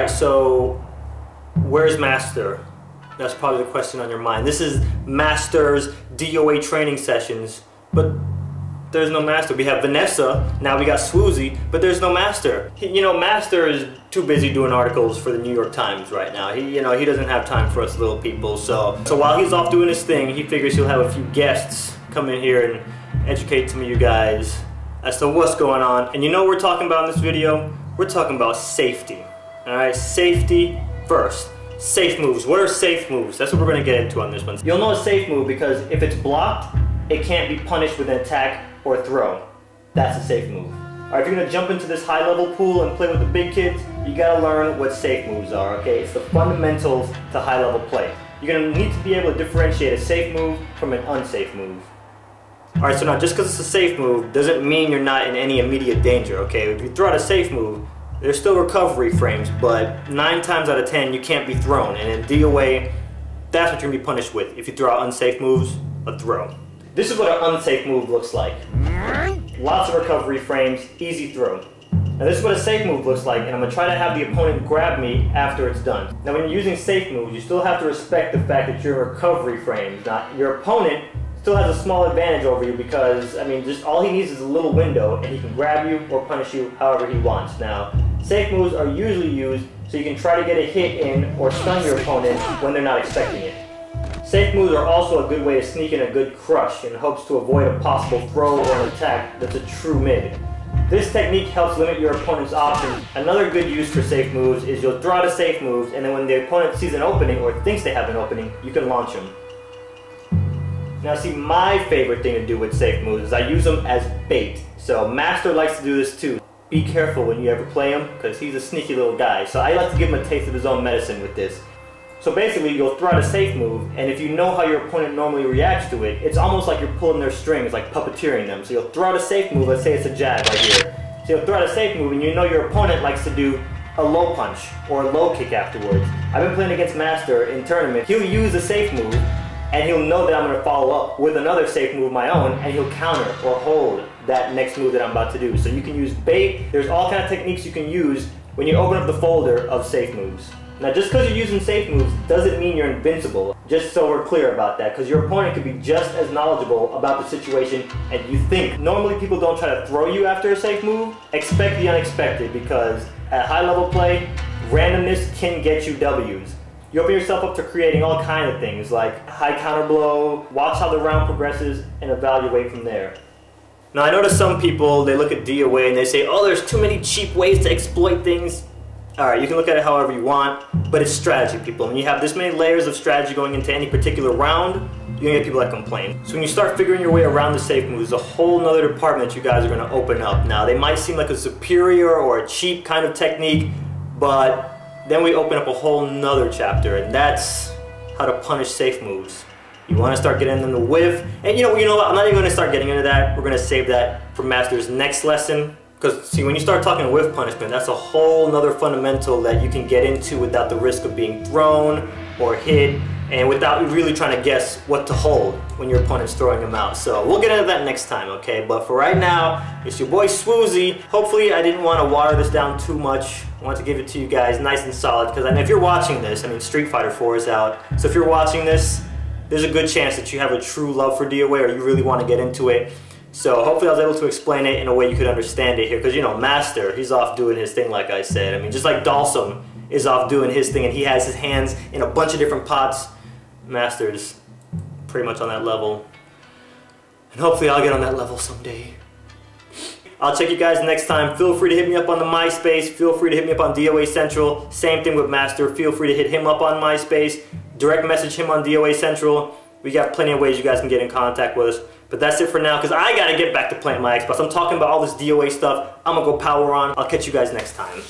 Alright, so where's Master? That's probably the question on your mind. This is Master's DOA training sessions, but there's no Master. We have Vanessa, now we got sWooZie, but there's no Master. You know, Master is too busy doing articles for the New York Times right now. He doesn't have time for us little people. So while he's off doing his thing, he figures he'll have a few guests come in here and educate some of you guys as to what's going on. And you know what we're talking about in this video? We're talking about safety. Alright, safety first. Safe moves. What are safe moves? That's what we're going to get into on this one. You'll know a safe move because if it's blocked, it can't be punished with an attack or throw. That's a safe move. Alright, if you're going to jump into this high level pool and play with the big kids, you got to learn what safe moves are, okay? It's the fundamentals to high level play. You're going to need to be able to differentiate a safe move from an unsafe move. Alright, so now just because it's a safe move doesn't mean you're not in any immediate danger, okay? If you throw out a safe move, there's still recovery frames, but 9 times out of 10 you can't be thrown, and in DOA, that's what you're going to be punished with if you throw out unsafe moves, a throw. This is what an unsafe move looks like. Lots of recovery frames, easy throw. Now this is what a safe move looks like, and I'm going to try to have the opponent grab me after it's done. Now when you're using safe moves, you still have to respect the fact that you're in recovery frames. Now your opponent still has a small advantage over you because, I mean, just all he needs is a little window and he can grab you or punish you however he wants. Now, safe moves are usually used so you can try to get a hit in or stun your opponent when they're not expecting it. Safe moves are also a good way to sneak in a good crush in hopes to avoid a possible throw or an attack that's a true mid. This technique helps limit your opponent's options. Another good use for safe moves is you'll throw out a safe moves, and then when the opponent sees an opening or thinks they have an opening, you can launch them. Now see, my favorite thing to do with safe moves is I use them as bait. So Master likes to do this too. Be careful when you ever play him because he's a sneaky little guy. So I like to give him a taste of his own medicine with this. So basically you'll throw out a safe move, and if you know how your opponent normally reacts to it, it's almost like you're pulling their strings, like puppeteering them. So you'll throw out a safe move, let's say it's a jab right here. So you'll throw out a safe move and you know your opponent likes to do a low punch or a low kick afterwards. I've been playing against Master in tournament. He'll use a safe move and he'll know that I'm going to follow up with another safe move of my own, and he'll counter or hold that next move that I'm about to do. So you can use bait. There's all kinds of techniques you can use when you open up the folder of safe moves. Now just because you're using safe moves doesn't mean you're invincible, just so we're clear about that, because your opponent could be just as knowledgeable about the situation as you think. Normally people don't try to throw you after a safe move. Expect the unexpected, because at high level play, randomness can get you W's. You open yourself up to creating all kinds of things like high counter blow, watch how the round progresses, and evaluate from there. Now I notice some people, they look at DOA and they say, oh, there's too many cheap ways to exploit things. Alright, you can look at it however you want, but it's strategy, people. When you have this many layers of strategy going into any particular round, you're going to get people that complain. So when you start figuring your way around the safe moves, there's a whole nother department that you guys are going to open up. Now they might seem like a superior or a cheap kind of technique, but then we open up a whole nother chapter, and that's how to punish safe moves. You want to start getting them to whiff, and you know what, I'm not even going to start getting into that. We're going to save that for Master's next lesson, because see, when you start talking whiff punishment, that's a whole nother fundamental that you can get into without the risk of being thrown or hit, and without really trying to guess what to hold when your opponent's throwing them out. So we'll get into that next time, okay? But for right now, it's your boy sWooZie. Hopefully I didn't want to water this down too much. I want to give it to you guys nice and solid, because I know if you're watching this, I mean, Street Fighter 4 is out. So if you're watching this, there's a good chance that you have a true love for DOA, or you really want to get into it. So hopefully I was able to explain it in a way you could understand it here, because you know, Master, he's off doing his thing like I said. I mean, just like Dalsum is off doing his thing and he has his hands in a bunch of different pots, Master's pretty much on that level. And hopefully I'll get on that level someday. I'll check you guys next time. Feel free to hit me up on the MySpace. Feel free to hit me up on DOA Central. Same thing with Master. Feel free to hit him up on MySpace. Direct message him on DOA Central. We got plenty of ways you guys can get in contact with us. But that's it for now, because I gotta get back to playing my Xbox. I'm talking about all this DOA stuff. I'm gonna go power on. I'll catch you guys next time.